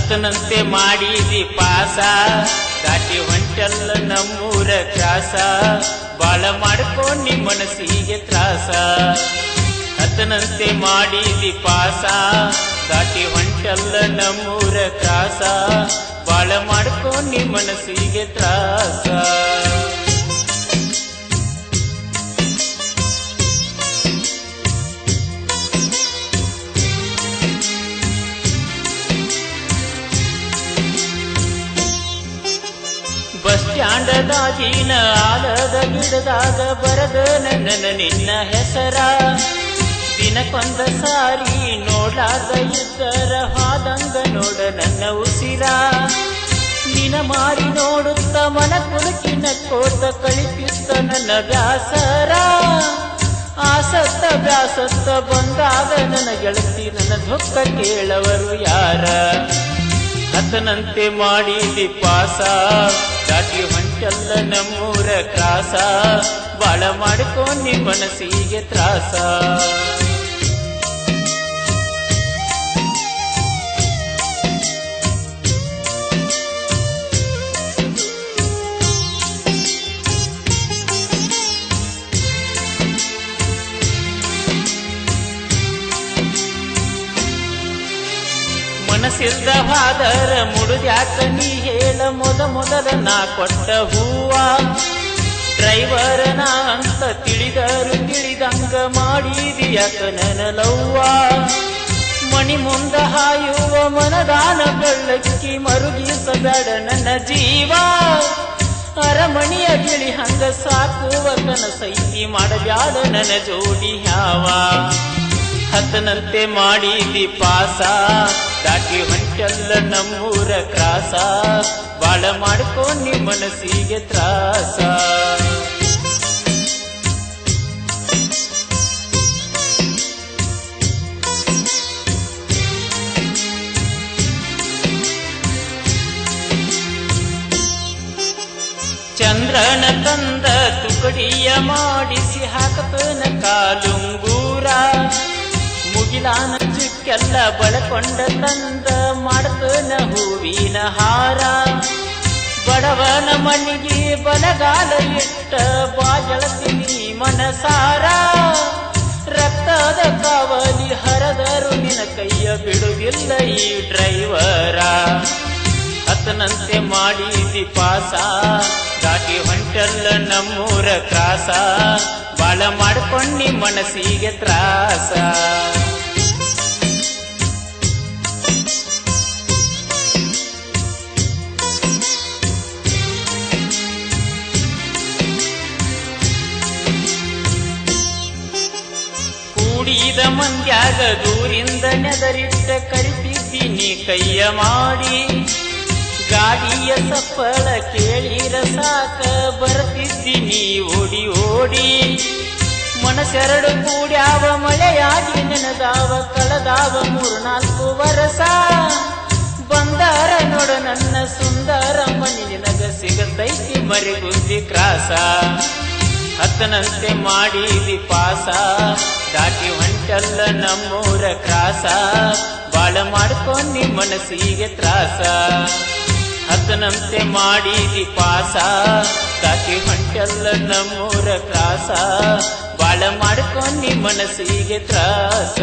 ಹತ್ತನಂತೆ ಮಾಡಿದಿ ಪಾಸ ದಾಟಿ ಹೊಂಟಲ್ಲ ನಮ್ಮೂರ ಕ್ರಾಸ ಬಾಳ ಮಾಡ್ಕೊಂಡಿ ಮನಸ್ಸಿಗೆ ತ್ರಾಸ ಹತ್ತನಂತೆ ಮಾಡಿದಿ ಪಾಸ ದಾಟಿ ಹೊಂಟಲ್ಲ ನಮ್ಮೂರ ಕ್ರಾಸ ಬಾಳ ಮಾಡ್ಕೊಂಡಿ ಮನಸ್ಸಿಗೆ ತ್ರಾಸ ಬಸ್ ಸ್ಟ್ಯಾಂಡದಾಗಿನ ಆಲದ ಗಿಡದಾಗ ಬರದ ನನ್ನ ನಿನ್ನ ಹೆಸರ ದಿನಕ್ಕೊಂದ ಸಾರಿ ನೋಡ್ಲಾರ್ದ ಇದ್ದರ ಹಾದಂಗ ನೋಡ ನನ್ನ ಉಸಿರ ನಿನ ಮಾರಿ ನೋಡುತ್ತ ಮನ ಕುಲುಕಿನ ಕೋತ ಕಳಿಪಿಸ್ತ ನನ್ನ ಬ್ಯಾಸರ ಆಸತ್ತ ಬ್ಯಾಸತ್ತ ಬಂದಾಗ ನನ್ನ ಗೆಳತಿ ನನ್ನ ದುಃಖ ಕೇಳವರು ಯಾರ ಹತ್ತನಂತೆ ಮಾಡಿದಿ ಪಾಸ ದಾಟಿ ಹೊಂಟಲ್ಲ ನಮ್ಮೂರ ಕ್ರಾಸ ಬಾಳ ಮಾಡ್ಕೊಂಡಿ ಮನಸ್ಸಿಗೆ ತ್ರಾಸ ಮನಸ್ಸಿಲ್ದ ಹಾದರ ಮುಡುದ್ಯಾಕ ನೀ ಹೇಳ ಮೊದಲ ನಾ ಕೊಟ್ಟ ಹೂವ ಡ್ರೈವರ್ ನಾ ಅಂತ ತಿಳಿದರು ತಿಳಿದಂಗ ಮಾಡಿದಿಯಾಕ ನನ್ನ ಲವ್ವ ಮಣಿ ಮುಂದ ಹಾಯುವ ಮನದಾನ ಬೆಳ್ಳಕ್ಕಿ ಮರುಗಿಸಬೇಡ ನನ್ನ ಜೀವ ಅರಮಣಿಯ ಗಿಳಿ ಹಂಗ ಸಾಕುವ ಕನಸೈತಿ ಮಾಡಬ್ಯಾಡ ನನ್ನ ಜೋಡಿ ಯಾವ ಹತ್ತನಂತೆ ಮಾಡಿದಿ ಪಾಸ ದಾಟಿ ಹೊಂಟಲ್ಲ ನಮ್ಮೂರ ಕ್ರಾಸ ಬಾಳ ಮಾಡ್ಕೊಂಡಿ ಮನಸ್ಸಿಗೆ ತ್ರಾಸ ಚಂದ್ರನ ತಂದ ತುಕಡಿಯ ಮಾಡಿಸಿ ಹಾಕತನ ಕಾಲುಂಗೂರ ಮುಗಿಲಾನ ಚುಕ್ಕೆಲ್ಲ ಬಳಕೊಂಡ ತಂದ ಮಾಡ್ತನ ಹೂವಿನ ಹಾರ ಬಡವನ ಮನಿಗೆ ಬಲಗಾಲ ಇಟ್ಟ ಬಾಜಳತೀನಿ ಮನಸಾರ ರಕ್ತದ ಕಾವಲಿ ಹರದರು ನಿನ ಕೈಯ ಬಿಡುವುದಿಲ್ಲ ಈ ಡ್ರೈವರ ಹತ್ತನಂತೆ ಮಾಡಿದಿ ಪಾಸ ದಾಟಿ ಹೊಂಟಲ್ಲ ನಮ್ಮೂರ ಕ್ರಾಸ ಬಾಳ ಮಾಡ್ಕೊಂಡಿ ಮನಸ್ಸಿಗೆ ತ್ರಾಸ ಕೂಡಿದ ಮಂದ್ಯಾಗ ದೂರಿಂದ ನೆದರಿಟ್ಟ ಕರಿತಿದ್ದೀನಿ ಕೈಯ ಮಾಡಿ ಗಾಡಿಯ ಸಪ್ಪಳ ಕೇಳಿರ ಸಾಕ ಬರ್ತಿದ್ದೀನಿ ಓಡಿ ಓಡಿ ಮನಸ್ಸೆರಡು ಕೂಡ್ಯಾವ ಮಳೆಯಾಗಿ ನೆನೆದಾವ ಕಳೆದಾವ 3-4 ವರ್ಷ ಬಂದಾರ ನೋಡ ನನ್ನ ಸುಂದರ ಮನಿ ನಿನಗ ಸಿಗತೈತಿ ಮರಿಗುದ್ದಿ ಕ್ರಾಸ ಹತ್ತನಂತೆ ಮಾಡಿದಿ ಪಾಸ ದಾಟಿ ಹೊಂಟಲ್ಲ ನಮ್ಮೂರ ಕ್ರಾಸ ಬಾಳ ಮಾಡ್ಕೊಂಡಿ ಮನಸ್ಸಿಗೆ ತ್ರಾಸ ಹತ್ತನಂತೆ ಮಾಡಿದಿ ಪಾಸ ದಾಟಿ ಹೊಂಟಲ್ಲ ನಮ್ಮೂರ ಕ್ರಾಸ ಬಾಳ ಮಾಡ್ಕೊಂಡಿ ಮನಸ್ಸಿಗೆ ತ್ರಾಸ